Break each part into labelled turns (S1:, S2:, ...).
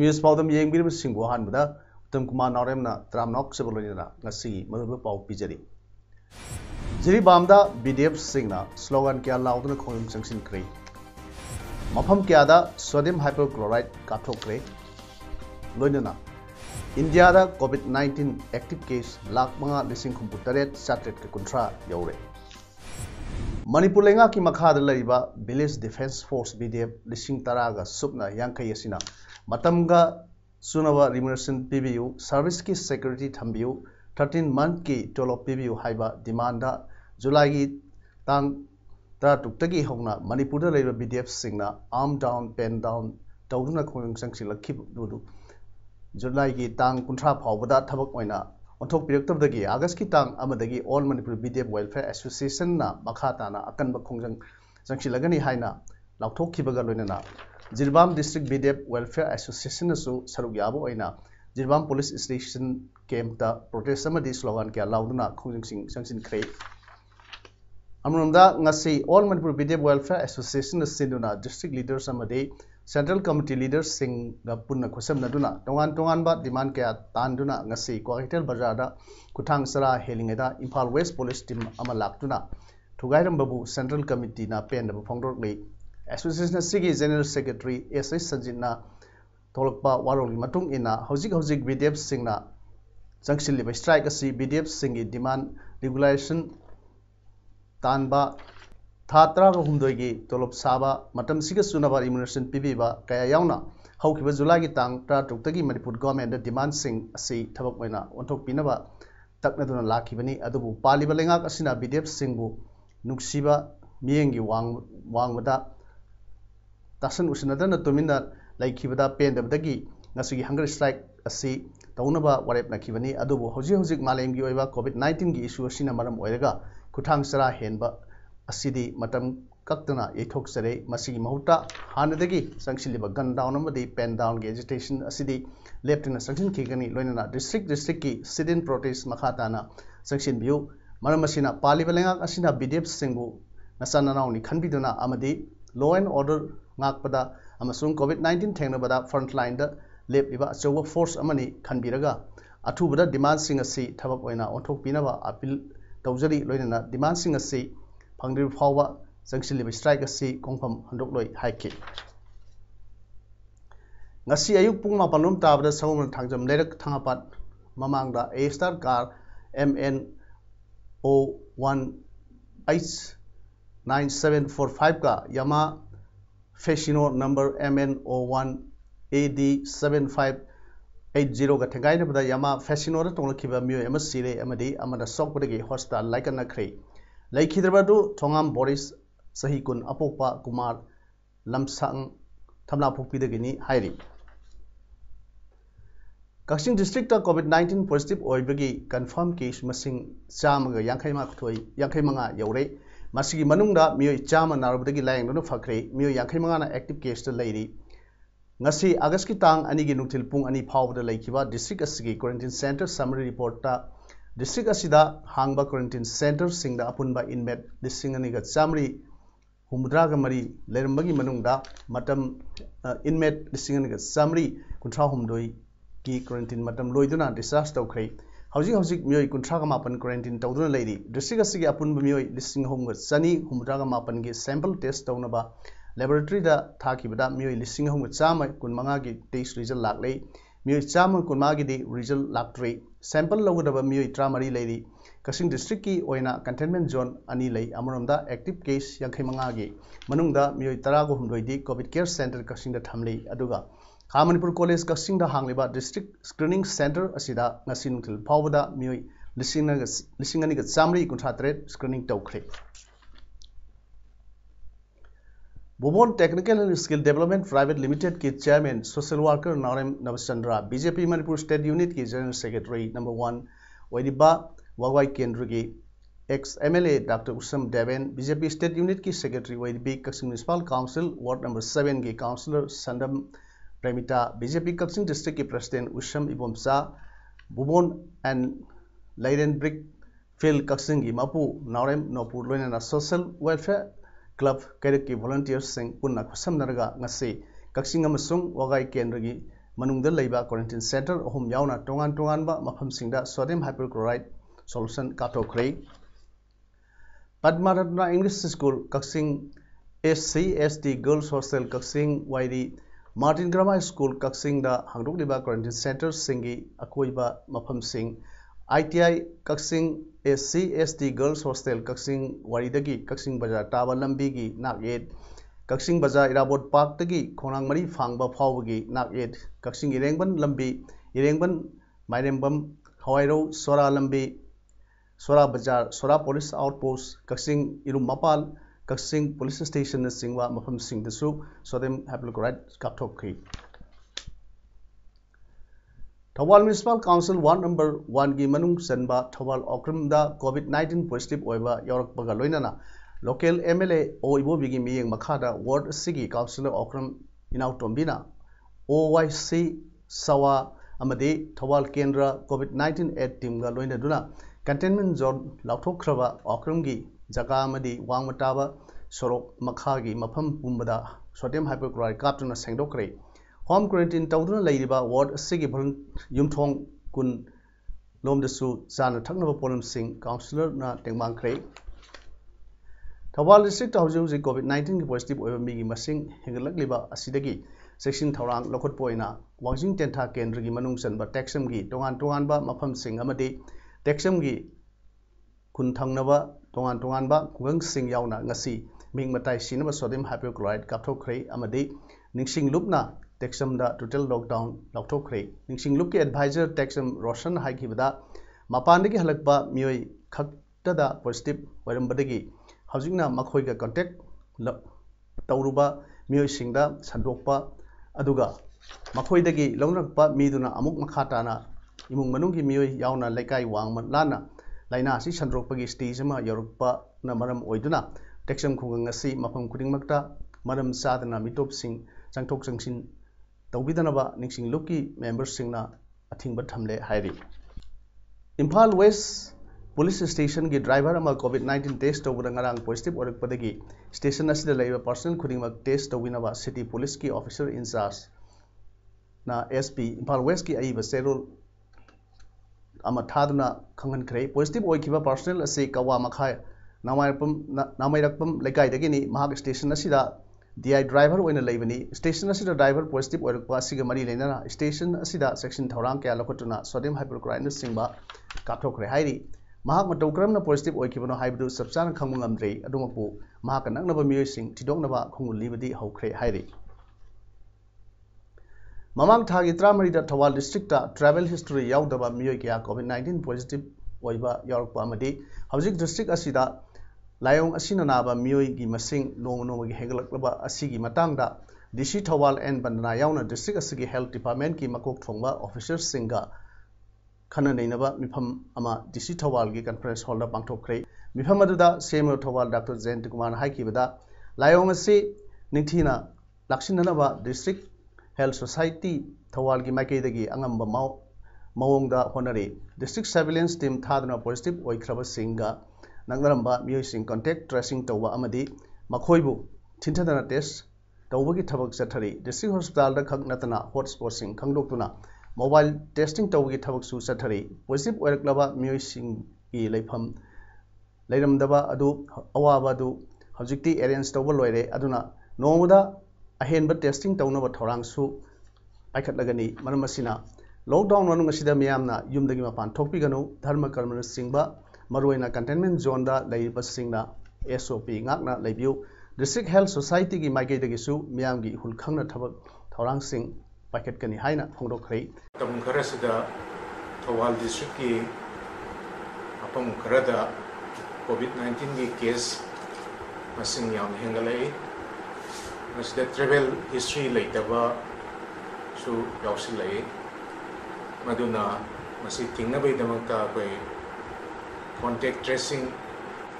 S1: Imis Paodam Yang Bill Singwa Hanbuda, Tumkuma Noremna, Tramnok Sebolina, Nasi, Mother Pau Pijari. Jiri Bamda, BDF Singna, slogan Kia Loudon Coin Junction Cree. Mapam Kiada, sodium hypochlorite, Katokre, Lunana. India, COVID-19 active case, Lakmanga, Lissing Computaret, Satret Contra, Yore. Manipulenga ki Makha Laiba, Village Defense Force BDF, Lissing Taraga, Subna, Yankayasina. Matamga Sunava remuneration PBU, service ki security Tambu, 13-month ki Tolo PBU Haiba, demanda, July Tang Tratutagi Hona, Manipur Labor BDF Singna, arm down, pen down, Tauduna Kung Sangsila Kip Dudu, July Tang Kuntra Pawada Tabakoina, on top of the Gi, August Kitang Amadagi, All Manipur BDF Welfare Association na, Makatana, Akan Bakung Sangshilagani Haina, Lauto Kibagaluna. Jirbam District BDF Welfare Association su saruk yabo oina Jirbam Police Station came ta protest samadi slogan kya lauduna khungjing sangsin khrei amrumda ngasi All Manipur BDF Welfare Association sinduna district leaders samadi central committee leaders sing ga punna khosam naduna tongan ba demand kya tanduna ngasi Kwakitel Bazar da kuthang sara helingeda Imphal West Police team ama laktuna thugairam babu central committee na pen da phongdor lei Association Sigi General Secretary S.I. Sanjina Tolokpa Waroli Matung Ina Hojik BDF Singna Sangsili by strike asi BDF Singi demand regulation Tanba Thatra Humdogi Tolop Saba Matam Siga Sunaba remuneration PBba Kaya Yauna Hokiba Zulagi Tang Tra Tuktagi Manipur government demand sing asi Tabakwana Ontok Pinaba Taknaduna Laki Bani Adubu Palibalenga Asina BDF Singbu Nuksiba Miengi Wangwada Tasan Usinadana Tumina like Kibada Pen the Dagi, Nasugi Hunger Strike a sea, Taunaba, Warep Nakibani, Adobo, Hoji Malang Yoeva, COVID-19 issue Sina Madam Oega, Kutang Sara Henba, a city, Matam Kaktana, Etok Sere, Masigi Mahuta, Hanadagi, Sangsiliba, gun down number the pen down agitation, a city, left in a Sanction Kigani, Lonina, district key, sit in protest, Makatana, Sanction View, Maramasina, Palivalenga, Asina, BDF Singu, Nasana Nauni, Kanbiduna, Amadi, law and order. Ngakpada amasung COVID-19 thengnabada frontline da lepiba achowa force amani khanbiraga athubada demand sing asi thabak oina onthok pinaba appeal tawjari loinana demand sing asi phangdir phawba sangsili strike asi kongpham handok loi haike ngasi ayuk pung mapalum tabada sawman thangjam lerak thangapat mamangda A star car MN 01H 9745 ka Yama Fascino number MN01AD7580 ga thengai na Yama Fascino ra tongla khiba myo ama sire amadi amada sokpudagi hospital laikana khrei laikhidrabadu thongam Boris Sahikun apokpa Kumar Lamsang thamla phokpidagini hairi Kashing district ta COVID-19 positive oibagi confirm case masing chamaga yankaima khoi yankaimanga yaure Masigi Manunda, Mio Chama Narabaki Lang no Fakre, Mio Yankimana active case to lady. Nasi Agaski Tang, Anigi Nutil Pung, Ani Power the Lakiva, District Asigi Quarantine Center, Summary Report, District Asida, Hangba Quarantine Center, Sing the Apunba Inmet, the Singaniga Summary, Humdraga Mari, Lermbagi Manunda, Matam Inmet, the Singaniga Summary, Contra Humdoi, Ki Quarantine Matam Loiduna, disaster crate. Housing Mui Kuntraga Mapan quarantine Tauduna lady, District Asigi Apun Mui listing home with Sunny, Humdraga Mapan gi sample test Taunaba, laboratory da Takibada Mui listing home with Sama Kunmangagi taste result lakle, Mui Sama Kunmagi di result laktre, sample logadaba Mui Tramari lady, Kasing District ki Oina containment zone Anile, Amuranda active case Yankimangagi, Manunda Mui Tarago Humdoidi, COVID care center Kasing the Tamli Aduga. Manipur College Kasing the Hangliba District Screening Center Asida Nasin Til Pawada Mui listening summary contract screening tokre. Bobon Technical and Skill Development Private Limited की Chairman Social Worker नारेम नवचंद्रा BJP Manipur State Unit की General Secretary number 1 वैदिबा वागवाई केंद्र की ex MLA Dr. Usam Deven BJP State Unit की Secretary वैदिबी Kakching Municipal Council Ward number 7 की Councillor Sandam Premita BJP Kakching District की President Usam Ibomsa Bobon and Leiden Brick Field Kakching की मापू नारेम नोपुर लोइना Social Welfare Club Kerek की volunteers sing punna khusam naraga ngasi kaksinga masung wagai kendra gi manungda leiba quarantine center ohum yauna tongan ba mafam singda sodium hypochlorite solution katokhrei Padmaratna English School kaksing SCSD Girls Hostel kaksing wairi Martin Grammar School kaksing da hangdok liba quarantine center singi akoiba mafam sing ITI kaksing SCSD Girls Hostel kaksing waridagi kaksing bazar taba lambi gi naked kaksing bazar irabot park tagi khonang mari phangba phawgi naked kaksing irengban lambi irengban mairembam hawairo sora lambi sora bazar sora police outpost kaksing irum mapal kaksing police station na singwa mafam sing dasu sodium hypochlorite kapthokri Thawal Municipal Council Ward number 1 की मनुंग सनबा थवाल ओक्रम दा COVID-19 positive ओइबा यौरक बगा लोइनाना local MLA ओइबो बिगी मियेंग मखादा वार्ड सिगी काउंसिलर ओक्रम इनाउ टोम्बिना OYC सवा अमदे थवाल केंद्र COVID-19 एड टीम गा लोइनादुना कंटेनमेंट जोन लाउथोख्रबा ओक्रम की जगा अमदि वांगमटाबा सोरोक मखागी मफम पुंबदा सोडियम हाइपोक्लोराइड कापटुना सेंगदोक्रे Home quarantine tawduna leiriba ward sigi bhang yumthong kun lomdasu chana thaknaba problem sing councillor na tengmangkhrei Thawal district hauji COVID-19 ki positive oiba mi gi masing hengalakliba asidagi section thawrang lokhot poina wangjing tentha kendra gi manung sanba taxam gi tongan ba mafam sing amadi taxam gi kun thangnaba tongan ba kugang sing yauna ngasi ming matai sinaba sodium hypochlorite kapthokhrei amadi ningsing lupna Texam da total lockdown lauthokhrei ningsing lup ki advisor Texam Roshan haikibada mapandagi halakba mioi khakta da positive oirambadagi haujingna makhoi ga contact tawruba mioi singda sandokpa aduga makhoi dagi launakpa miduna amuk makhata na imung manunggi mioi yauna laikai wangma lana laina si sandrokpagi stage ma yorukpa na maram oiduna Texam khungang asi mafam khudingmakta maram sadana mitop sing changthok changsin Tawbidanaba Ningsing Luki members singna athingba thamle hairi Imphal West Police Station ki driver ama COVID-19 test tawbada ngarang positive orakpadagi station asida leiba personal khudingmak test tawinaba city police ki officer in charge na SP Imphal West ki aiba serol ama thaduna khangan khrei positive oikiba personal ase kawa makhai namairakpam lekai dagi ni mahak station asida DI driver oina leibani station asida driver positive oirakpa asiga mari leinana station asida section thorang kya lokotuna sodium hypochlorite singba kapthokre hairi mahak matau kramna positive oikibano haibu sabchana khangmu ngamdrei adumapu mahak naknaba miyoi sing tidoknaba khongul libadi haukhre hairi mamang thagi tramari da Thawal district ta travel history yaudaba miyoi kya COVID-19 positive oiba yaurkpa amadi hawjik district asida Layong asina naba mioi gi masing nomo gi hegalaklaba asigi matangda DC Thawal and Bandana yauna district asigi health department ki makok thongba officers singa khana neinaba mifam ama DC Thawal gi conference hall da pangthokhrei mifam aduda semo Thawal Dr. Jayant Kumar haikibada Layong asi ningthina laksinanaba district health society Thawal gi maikei dagi angamba mawongda honari district surveillance team thadna positive oikraba singa Nangaramba miyosing contact tracing tawba amadi makhoibu thintadana test tawbagi thabak chathari district hospital da khak natana hotspot sing khangdoktuna mobile testing tawbagi thabak su chathari positive oiraklaba miyosing gi leifam leiramdaba adu awaba adu hojikti arrange tawba loire aduna nomoda ahenba testing tawnaba thorang su paikhatlagani maramasina lockdown manung asida miyamna yumdagi mapan thokpiganu dharma karmana singba Maruina containment zone da leiba singna SOP ngakna leibiu district health society gi maikei dagisu miyam gi hulkhangna thabak thorang sing paket kani haina phongdokhrei
S2: tam kharasida Thawal district ki apam kharada COVID-19 gi case masing yam hengalai masida travel history leitaba su yausilai maduna masi tingnabai damakta koi contact tracing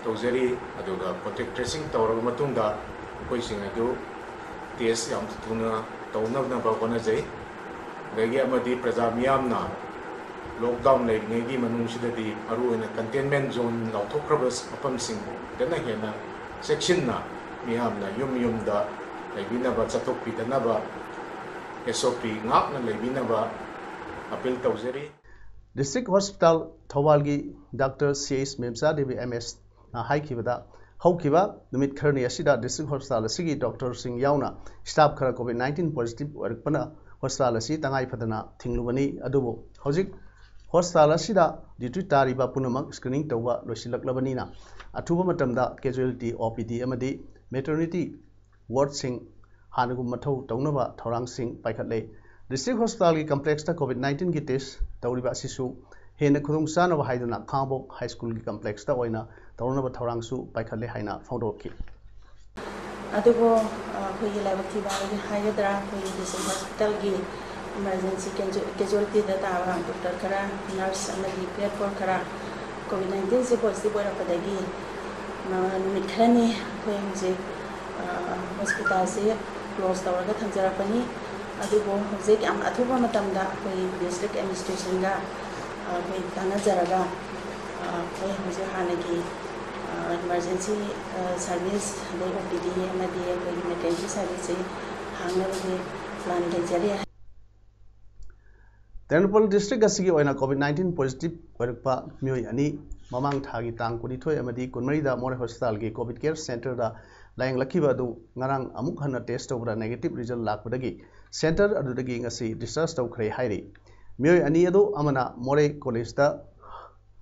S2: tawjari aduga contact tracing tawraga matungda koi sing adu test yam tuna tawnabna ba konajai dagi amadi praja miyamna lockdown leibnegi manungsidadi aruina containment zone lauthokrabas apam sing dana hena section na miyamna yum da leibinaba chatok pitanaba SOP ngakna leibinaba appeal tawjari
S1: District Hospital Thawalgi Dr. C.S. Memsa Devi MS na haikibada haukiba numit kharni asida District Hospital asigi Dr. Singh yauna staff khara COVID-19 positive warikpana hospital asi tangai phadana thinglubani adubo hojik hospital asida duty tariba punamak screening tawba loisilaklabani na athuba matamda casualty OPD amadi maternity ward sing hanagu mathau tawnaba thorang sing paikhatle District Hospital ki complex ta COVID-19 ki test tawriba asisu hena khudung sana wa haiduna Khambok High School ki complex ta oina tawnaba thorang su paikhatle haina foundokki
S3: adugo khoi level thi ba gi hayadra khoi District Hospital gi emergency casualty da ta doctor kara nurse amadi platform kara COVID-19 se positive ora padagi numit khani khoi je hospital se close tawraga thamjarapani adugo hojik am athuba matamda koi district administration ga koi tanajaraga koi hojik hanagi emergency service de OPD amadi koi maternity service hangnabagi plan lejari
S1: Ternopal district asigi oina COVID-19 positive warikpa myoi ani mamang thagi tang kunithoi amadi kunmari da more hospital gi COVID care center da layang lakiba adu ngarang amuk hana test tawbra negative result lakpadagi center adudagi ngasi discharge tawkhre hairi myoi ani adu amana more college da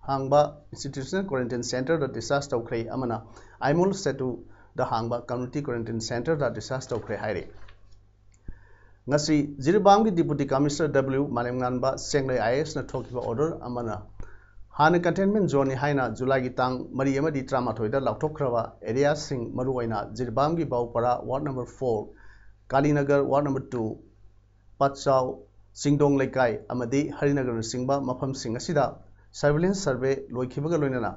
S1: hangba institutional quarantine center da discharge tawkhre amana aimol setu da hangba community quarantine center da discharge tawkhre hairi ngasi Jiribam gi deputy commissioner W Malemnganba Senglai IS na thokiba order amana hana containment zone haina July gi tang mari amadi tramathoi da lauthokrawa area sing maruaina Jiribam gi Baupara ward number 4 Kalinagar ward number 2 Patchau Singdong Laikai amadi Harinagar singba mafam sing asida surveillance survey loikhibaga loinana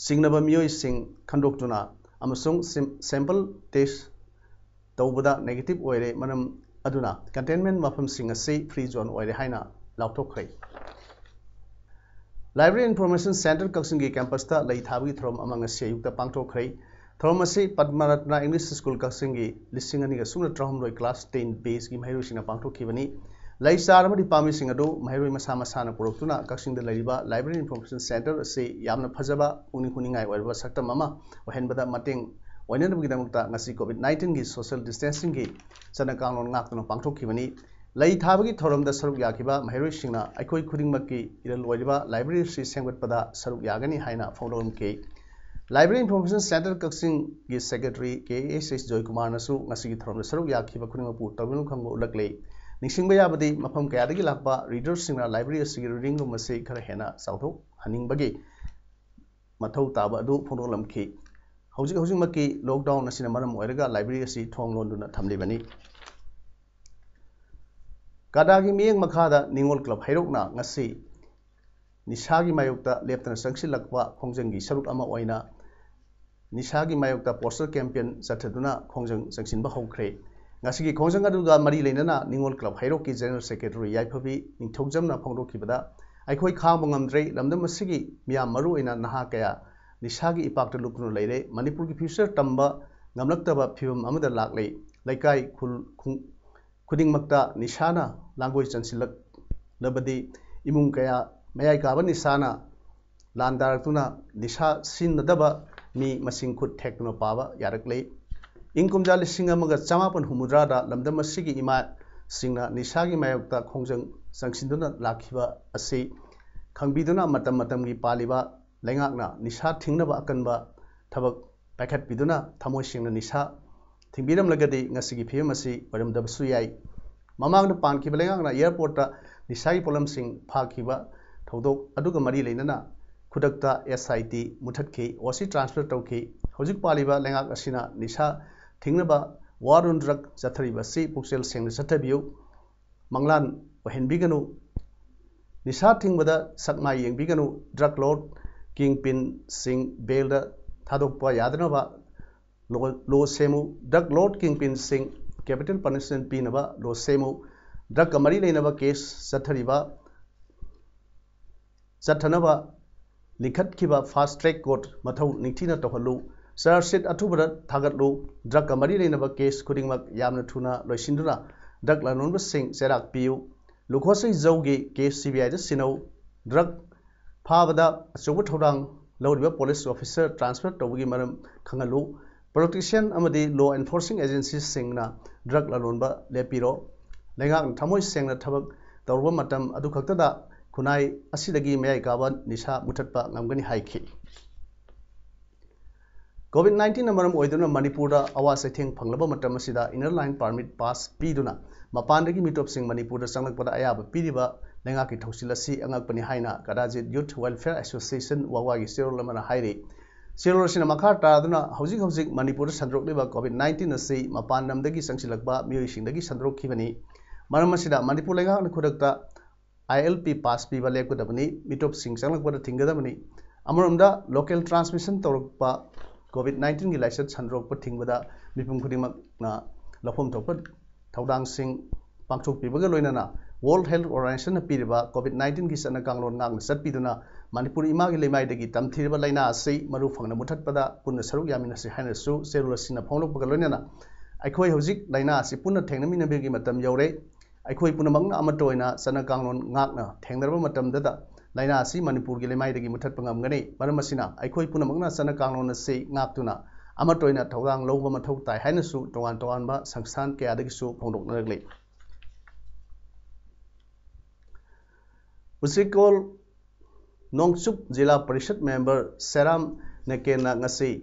S1: singnaba miyoi sing khandoktuna amasung sample test tawbada negative oire manam aduna containment mafam sing asi free zone oire haina lauthokhrei Library Information Center Kaksingi campus ta lai thabi throm amang ase yukta pangthokhrei throm ase Padmaratna English School Kaksingi lisingani ga sumna trahum roi class 10 base gi mahiru sina pangthokhibani lai sar amadi pami sing adu mahiroi masa masana puroktuna Kaksingda lariba Library Information Center ase yamna phajaba uni huningai oiba saktam ama ohenbada mateng oinanabugidamukta ngasi COVID-19 gi social distancing gi chana kanglon ngaktuna pangthokhibani lai thabagi thoramda saruk yakiba mahiroi singna aikoi khudingmakki iral oiba library si sengwatpada saruk yagani haina foundom ke Library Information Center Kaksing gi secretary KSS Joy Kumar nasu ngasi gi thoramda saruk yakiba khudingmapu tawinu khamgo ulaklei ningsingba yabadi mafam kayadagi lakpa readers singna library asigi reading room ase khara hena sauthok haningbagi mathau taba adu foundoklamki hojik makki lockdown asina maram oiraga library asi thong londuna thamlibani Kadagi miyeng makhada Ningol Club hairokna ngasi nisagi mayokta leptana sangsilakwa khongjanggi saruk ama oina nisagi mayokta poster campaign chathaduna khongjang sangsinba hokre ngasigi khongjang aduga mari leinana Ningol Club hairokki general secretary yaiphabi ningthogjamna phongdokhibada aikhoi khangba ngamdrei lamdam asigi miyam maru oina naha kaya nisagi ipakta luknu leire Manipur ki future tamba ngamlaktaba phibam amada laklei laikai khuding makta nishana langoi chansilak labadi imung kaya mayai kaba nisana landaratuna nisha sinnadaba mi masing khut thekna pawa yaraklei ingkumja lising amaga chamapan humudra da lamdam asigi ima singna nishagi mayokta khongjang sangsinduna lakhiba ase khangbiduna matam gi paliba lengakna nisha thingnaba akanba thabak pakhat biduna thamoi singna nisha thingbiram lagadi ngasigi phim asi paramdabasu yai mamangna pankhiba lengakna airport ta nisagi polam sing phakhiba thodok aduga mari leinana khudakta SIT muthakhi OC transfer tawkhi hojik paliba lengak asina nisha thingnaba warun drug chathariba si puksel seng chathabiu manglan ohenbiganu nisha thingbada sakma yengbiganu drug lord kingpin sing belda thadokpa yadanaba lo semu drug lord kingpin sing capital punishment pinaba lo semu drug kamari leinaba case chathanaba likhatkhiba fast track court mathau ningthina tohalu charge athubada thagatlu drug kamari leinaba case khudingmak yamna thuna loisinduna drug lanonba sing serak piu lukhosai jaugi case CBI da sinau drug phabada achobu thodang lawriba police officer transfer tawgi maram khangalu protection amadi law enforcing agencies singna drug lalonba lepiro lengak thamoi sengna thabak tawba matam adu khaktada khunai asidagi mayai kaban nisha muthatpa ngamgani haikhi COVID-19 namaram oiduna Manipur da awa saitheng phanglaba matam asida inner line permit pass piduna mapandagi mitop sing Manipur da sanglakpada ayaba piriba lengaki thausilasi angakpani haina Kadajit Youth Welfare Association wawagi serolamana hairi serolsina makha taaduna hojik Manipur sandrokleba COVID-19 asi mapandamdagi sangsilakba mioisingdagi sandrokhibani maram asida Manipur lengak khudakta ILP pass piba lekudabani mitop sing sanglakpada thinggadabani amaramda local transmission torokpa COVID-19 gi license sandrokpa thingbada mipum khudingmak na lafom thokpa thaudang sing pangchok pibaga loinana World Health Organization na piriba COVID-19 gi sana kanglon ngak satpiduna Manipur ima gi lemaidagi tamthiriba laina asai maru phangna muthatpada punna saruk yamina se hainasu serulasina phonglokpa loinana aikhoi hojik laina asi punna thengnamina begi matam yaure aikhoi punamangna amatoina sana kanglon ngakna thengdarba matamdada laina asi Manipur gi lemaidagi muthatpa ngamgani maramasina aikhoi punamangna sana kanglon se ngaktuna amatoina thaudang lowba mathau tai hainasu tongan ba sangstan kayadagi su phongdoknaragli Usikol Nongchup Jila Parishad member Seram Nekena ngasi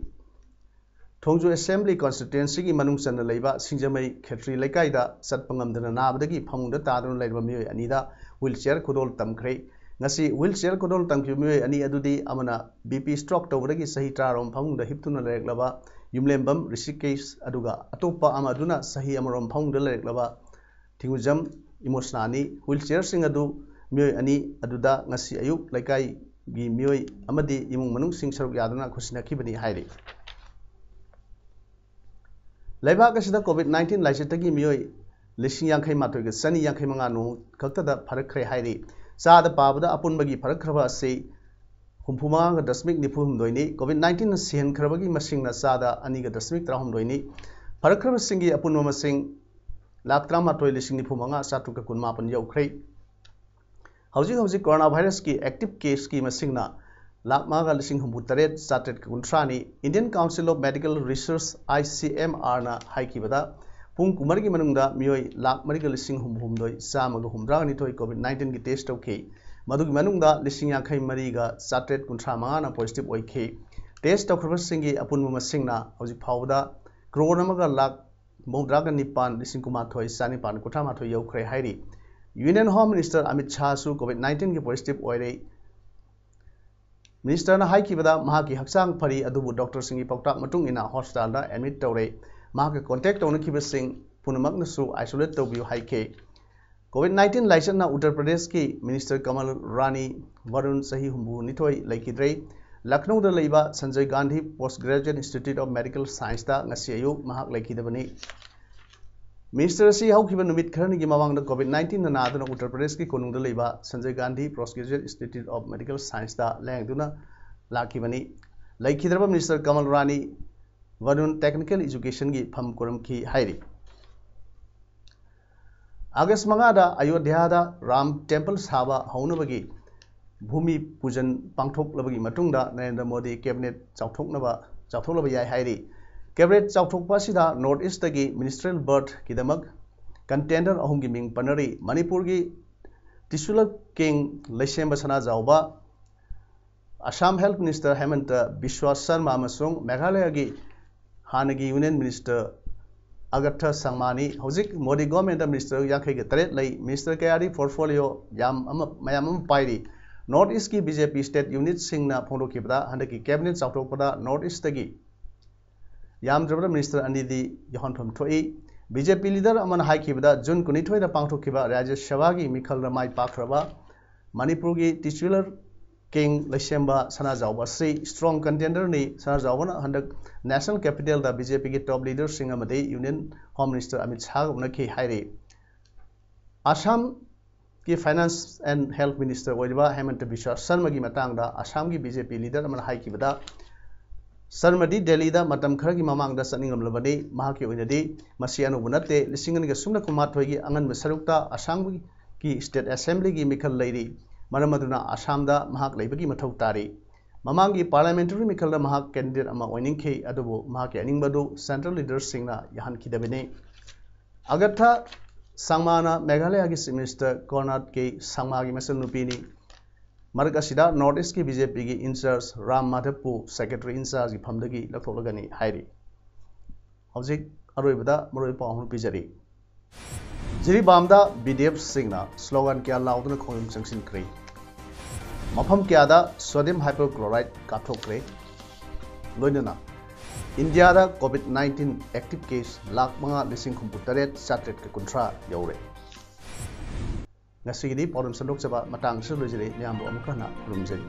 S1: Thongju Assembly constituency gi manung sanna leiba Singjamai Khetri Lekaida satpangamdana nabadagi phamungda taduna leiba mioi anida wheelchair kudol tamkhre ngasi wheelchair kudol tamkhi mioi ani adudi amana BP stroke tawdagi sahi tarom phamungda hiptuna leklaba Yumlembam Rishikesh aduga atopa amaduna sahi amarom phamungda leklaba Thingujam Imosnani wheelchair sing adu mioi ani aduda ngasi ayuk laikai gi mioi amadi imung manung sing saruk yaduna khusina khibani hairi laibak asida COVID-19 laisatagi mioi lising yangkhai matoi ga sani yangkhai manga no khaktada pharakhre hairi sada pabada apunbagi pharakhraba ase humphuma ga dasmik nifum doini COVID-19 na sihan khrabagi masing na sada ani ga dasmik trahum doini pharakhraba singi apunma masing laktra matoi lising nifumanga satuka kunma pan yaukhre Hauji coronavirus ki active case ki masingna lakmaga lising humbutaret satet kuntrani Indian Council of Medical Research ICMR na haikibada pung kumargi manungda mioi lakmariga lising humdoi samaga humdragani toi COVID-19 ki test okay madugi manungda lising yakai mariga satet kuntra mangana positive oike test of singi apunma masingna hauji phawda crore namaga lak mongdraga nipan lising kumathoi sani pan kuthama thoi yaukhre hairi Union Home Minister Amit Shah su COVID-19 ki positive oire Minister na haikibada mahaki haksang phari adubu doctor singi paktak matung ina hospital da admit tawre mahaka contact tawna kibasing punamak na su isolate tawbiu haike COVID-19 license na Uttar Pradesh ki Minister Kamal Rani Varun sahi humbu nithoi laikidrei Lucknow da leiba Sanjay Gandhi Postgraduate Institute of Medical Science da ngasi ayuk mahak laikidabani Minister si haukiba numit kharani gi mawang da COVID-19 na naduna Uttar Pradesh ki konung da leiba Sanjay Gandhi Postgraduate Institute of Medical Science da lengduna lakibani laikhidraba Minister Kamal Rani Varun Technical Education gi pham koram ki hairi August manga da Ayodhya da Ram Temple saba haunabagi bhumi pujan pangthok labagi matungda Narendra Modi cabinet chauthok yai hairi Cabinet chauthokpa sida North East tagi ministerial berth kidamak contender ahum gi ming panari Manipur gi Tisular King Leishemba sana jawba Assam Health Minister Hemant Biswa Sharma amasung Meghalaya gi hanagi Union Minister Agatha Sangmani hojik Modi government da minister yakhai ge taret lei minister kayari portfolio mayam pairi North East ki BJP state unit singna phondokibada handaki cabinet chauthokpada North East tagi Yamdrabada Minister Anidi Yohanpam Toi, BJP leader Aman Haikibada, Jun Kunitoi the Pangtokiba, Rajesh Shavagi, Mikhal Ramai Pakraba, Manipuri titular King Leshemba Sanazauba Sri, strong contender ni Sanazawana under National Capital, the BJP top leader Singamade, Union Home Minister Amit Shah Unaki Hairi. Assam की finance and health minister ओइबा हेमंत बिश्वा शर्मा की मतंगदा असम की BJP leader अमन high की बदा शर्मादी दिल्ली दा मतम खर की ममांग दा सनिंगमलबदे महाकी ओइनदी मसी अनुब नते लिसिंगन के सुमना कुमार थोई की अंगन मसरुकता असम की स्टेट असेंबली की मिखल लैरी मरमदुना असम दा महाक लैबगी मथौ तारी ममांग की पार्लियामेंटरी मिखल दा महाक कैंडिडेट अमा ओइनिंगखे अदुबो Mahake अनिंगबदु central leaders सिंगना यहान खिदबने Agatha Sangmana Meghalaya की मिनिस्टर कर्नाट के संगमा की मसल नुपीनी मरक असिदा नॉर्थ ईस्ट की बीजेपी की इंचार्ज राम माधवपु सेक्रेटरी इंचार्ज की फमदगी लथोलगनी हाइरी हौजिक अरोइबदा मरोइ पाउनु पिजरी जिरीबामदा बीडीएफ सिंगना स्लोगन क्या लाउदन खोंग जंक्शन क्रे मफम क्यादा सोडियम हाइपोक्लोराइड काथोक्रे लोइनना India da COVID-19 active case lakh mga lising kumputaret satret ke kontra yaure. Ngasigi di Paodam sandok saba matang sa lojere nyambo amukana rumjeri.